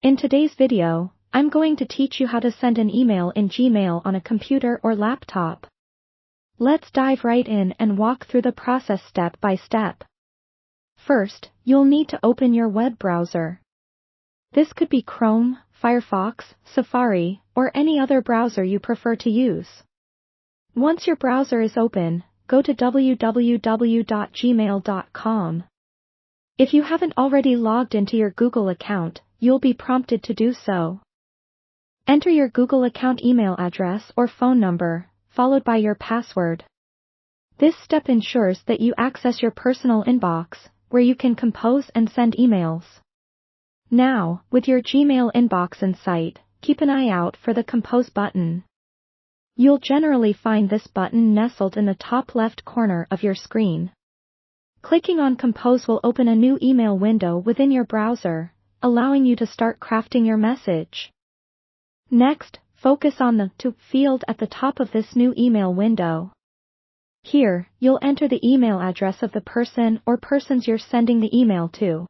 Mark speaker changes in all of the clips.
Speaker 1: In today's video, I'm going to teach you how to send an email in Gmail on a computer or laptop. Let's dive right in and walk through the process step by step. First, you'll need to open your web browser. This could be Chrome, Firefox, Safari, or any other browser you prefer to use. Once your browser is open, go to www.gmail.com. If you haven't already logged into your Google account, you'll be prompted to do so. Enter your Google account email address or phone number, followed by your password. This step ensures that you access your personal inbox, where you can compose and send emails. Now, with your Gmail inbox in sight, keep an eye out for the Compose button. You'll generally find this button nestled in the top left corner of your screen. Clicking on Compose will open a new email window within your browser, allowing you to start crafting your message. Next, focus on the To field at the top of this new email window. Here, you'll enter the email address of the person or persons you're sending the email to.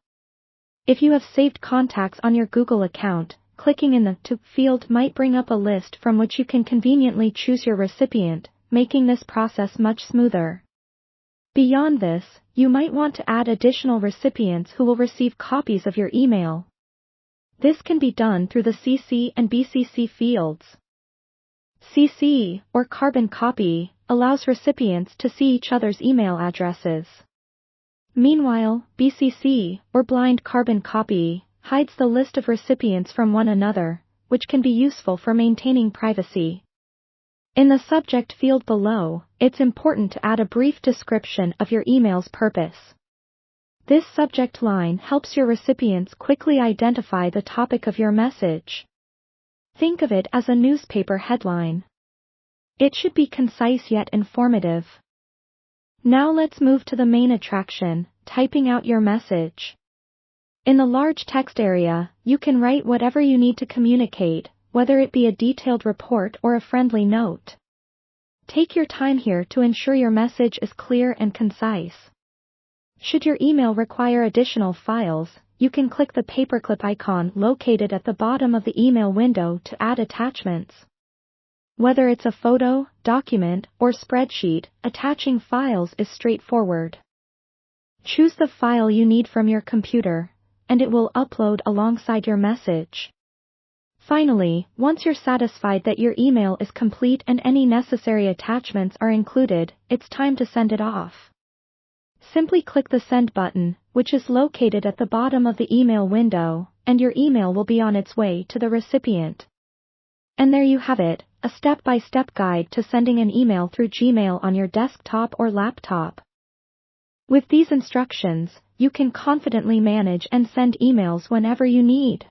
Speaker 1: If you have saved contacts on your Google account, clicking in the To field might bring up a list from which you can conveniently choose your recipient, making this process much smoother. Beyond this, you might want to add additional recipients who will receive copies of your email. This can be done through the CC and BCC fields. CC, or carbon copy, allows recipients to see each other's email addresses. Meanwhile, BCC, or blind carbon copy, hides the list of recipients from one another, which can be useful for maintaining privacy. In the subject field below, it's important to add a brief description of your email's purpose. This subject line helps your recipients quickly identify the topic of your message. Think of it as a newspaper headline. It should be concise yet informative. Now let's move to the main attraction, typing out your message. In the large text area, you can write whatever you need to communicate, whether it be a detailed report or a friendly note. Take your time here to ensure your message is clear and concise. Should your email require additional files, you can click the paperclip icon located at the bottom of the email window to add attachments. Whether it's a photo, document, or spreadsheet, attaching files is straightforward. Choose the file you need from your computer, and it will upload alongside your message. Finally, once you're satisfied that your email is complete and any necessary attachments are included, it's time to send it off. Simply click the Send button, which is located at the bottom of the email window, and your email will be on its way to the recipient. And there you have it, a step-by-step guide to sending an email through Gmail on your desktop or laptop. With these instructions, you can confidently manage and send emails whenever you need.